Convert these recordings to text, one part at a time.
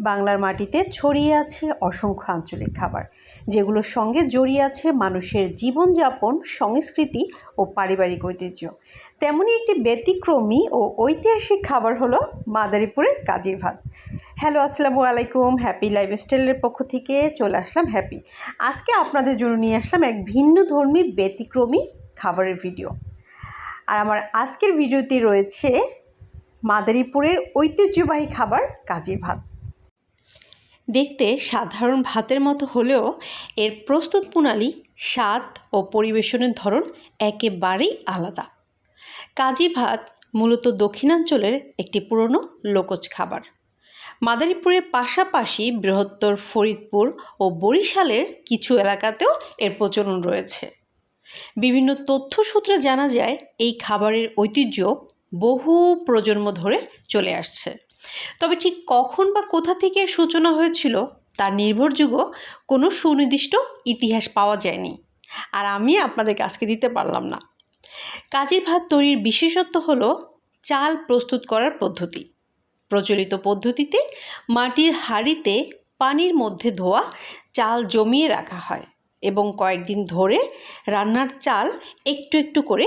বাংলার মাটিতে ছড়িয়ে আছে অসংখ্য আঞ্চলিক খাবার, যেগুলোর সঙ্গে জড়িয়ে আছে মানুষের জীবনযাপন, সংস্কৃতি ও পারিবারিক ঐতিহ্য। তেমনই একটি ব্যতিক্রমী ও ঐতিহাসিক খাবার হলো মাদারীপুরের কাজির ভাত। হ্যালো, আসসালামু আলাইকুম। হ্যাপি লাইফস্টাইলের পক্ষ থেকে চলে আসলাম হ্যাপি। আজকে আপনাদের জন্য নিয়ে আসলাম এক ভিন্নধর্মী ব্যতিক্রমী খাবারের ভিডিও। আর আমার আজকের ভিডিওতে রয়েছে মাদারীপুরের ঐতিহ্যবাহী খাবার কাজির ভাত। দেখতে সাধারণ ভাতের মতো হলেও এর প্রস্তুত প্রণালী, স্বাদ ও পরিবেশনের ধরন একেবারেই আলাদা। কাজির ভাত মূলত দক্ষিণাঞ্চলের একটি পুরনো লোকজ খাবার। মাদারীপুরের পাশাপাশি বৃহত্তর ফরিদপুর ও বরিশালের কিছু এলাকাতেও এর প্রচলন রয়েছে। বিভিন্ন তথ্যসূত্রে জানা যায় এই খাবারের ঐতিহ্য বহু প্রজন্ম ধরে চলে আসছে। তবে ঠিক কখন বা কোথা থেকে এর সূচনা হয়েছিল তার নির্ভরযোগ্য কোনো সুনির্দিষ্ট ইতিহাস পাওয়া যায়নি, আর আমি আপনাদেরকে আজকে দিতে পারলাম না। কাজির ভাত তৈরির বিশেষত্ব হলো চাল প্রস্তুত করার পদ্ধতি। প্রচলিত পদ্ধতিতে মাটির হাঁড়িতে পানির মধ্যে ধোয়া চাল জমিয়ে রাখা হয় এবং কয়েকদিন ধরে রান্নার চাল একটু একটু করে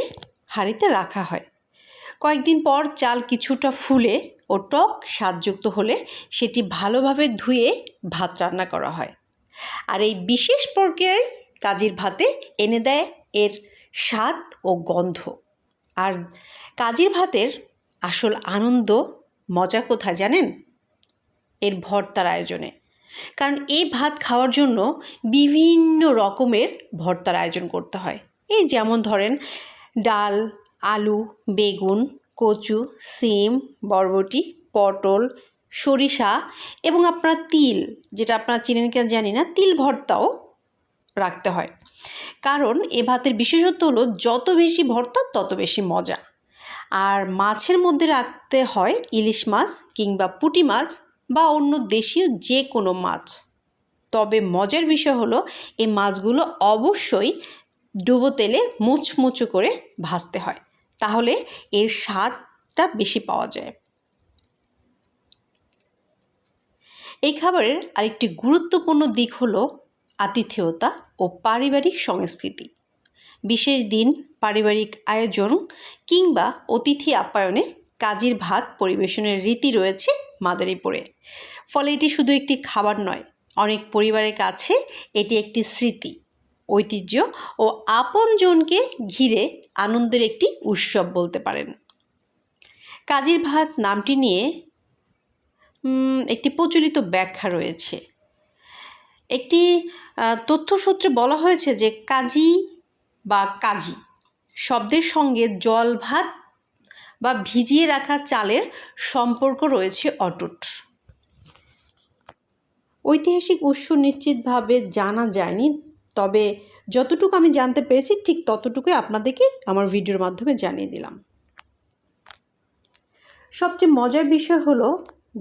হাঁড়িতে রাখা হয়। কয়েকদিন পর চাল কিছুটা ফুলে ও টক স্বাদযুক্ত হলে সেটি ভালোভাবে ধুয়ে ভাত রান্না করা হয়। আর এই বিশেষ প্রক্রিয়ায় কাজির ভাতে এনে দেয় এর স্বাদ ও গন্ধ। আর কাজির ভাতের আসল আনন্দ, মজা কোথায় জানেন? এর ভর্তার আয়োজনে। কারণ এই ভাত খাওয়ার জন্য বিভিন্ন রকমের ভর্তার আয়োজন করতে হয়। এই যেমন ধরেন ডাল, আলু, বেগুন, কচু, সিম, বরবটি, পটল, সরিষা এবং আপনার তিল, যেটা আপনারা চিনেন কিনা জানি না, তিল ভর্তাও রাখতে হয়। কারণ এ ভাতের বিশেষত্ব হলো যত বেশি ভর্তা তত বেশি মজা। আর মাছের মধ্যে রাখতে হয় ইলিশ মাছ কিংবা পুঁটি মাছ বা অন্য দেশীয় যে কোনো মাছ। তবে মজার বিষয় হলো এই মাছগুলো অবশ্যই ডুবো তেলে মুচমুচো করে ভাজতে হয়, তাহলে এর স্বাদটা বেশি পাওয়া যায়। এই খাবারের আরেকটি গুরুত্বপূর্ণ দিক হলো আতিথেয়তা ও পারিবারিক সংস্কৃতি। বিশেষ দিন, পারিবারিক আয়োজন কিংবা অতিথি আপ্যায়নে কাজির ভাত পরিবেশনের রীতি রয়েছে মাদারীপুরে। ফলে এটি শুধু একটি খাবার নয়, অনেক পরিবারের কাছে এটি একটি স্মৃতি, ঐতিহ্য ও আপনজনকে ঘিরে আনন্দের একটি উৎসব বলতে পারেন। কাজির ভাত নামটি নিয়ে একটি প্রচলিত ব্যাখ্যা রয়েছে। একটি তথ্যসূত্রে বলা হয়েছে যে কাজি বা কাজি শব্দের সঙ্গে জল ভাত বা ভিজিয়ে রাখা চালের সম্পর্ক রয়েছে অটুট। ঐতিহাসিক উৎস নিশ্চিতভাবে জানা যায়নি, তবে যতটুকু আমি জানতে পেরেছি ঠিক ততটুকুই আপনাদেরকে আমার ভিডিওর মাধ্যমে জানিয়ে দিলাম। সবচেয়ে মজার বিষয় হলো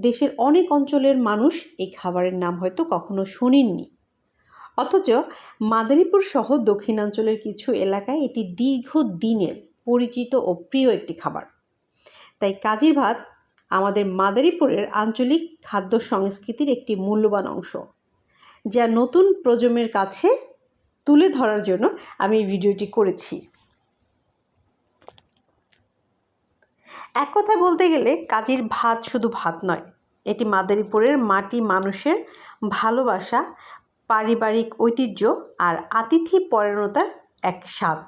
দেশের অনেক অঞ্চলের মানুষ এই খাবারের নাম হয়তো কখনো শোনেননি, অথচ মাদারীপুর সহ দক্ষিণাঞ্চলের কিছু এলাকায় এটি দীর্ঘদিনের পরিচিত ও প্রিয় একটি খাবার। তাই কাজির ভাত আমাদের মাদারীপুরের আঞ্চলিক খাদ্য সংস্কৃতির একটি মূল্যবান অংশ, যা নতুন প্রজন্মের কাছে তুলে ধরার জন্য আমি এই ভিডিওটি করেছি। এক কথায় বলতে গেলে কাজির ভাত শুধু ভাত নয়, এটি মাদারীপুরের মাটি, মানুষের ভালোবাসা, পারিবারিক ঐতিহ্য আর আতিথি পরায়ণতার এক স্বাদ।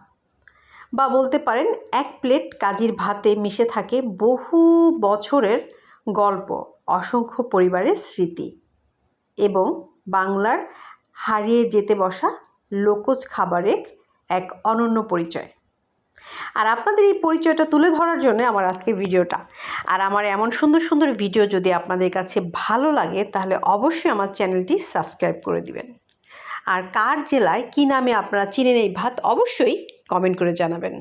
বা বলতে পারেন এক প্লেট কাজির ভাতে মিশে থাকে বহু বছরের গল্প, অসংখ্য পরিবারের স্মৃতি এবং বাংলার হারিয়ে যেতে বসা লোকজ খাবারের এক অনন্য পরিচয়। আর আপনাদের এই পরিচয়টা তুলে ধরার জন্য আমার আজকের ভিডিওটা। আর আমার এমন সুন্দর সুন্দর ভিডিও যদি আপনাদের কাছে ভালো লাগে তাহলে অবশ্যই আমার চ্যানেলটি সাবস্ক্রাইব করে দিবেন। আর কার জেলায় কী নামে আপনারা চিনেন এই ভাত অবশ্যই কমেন্ট করে জানাবেন।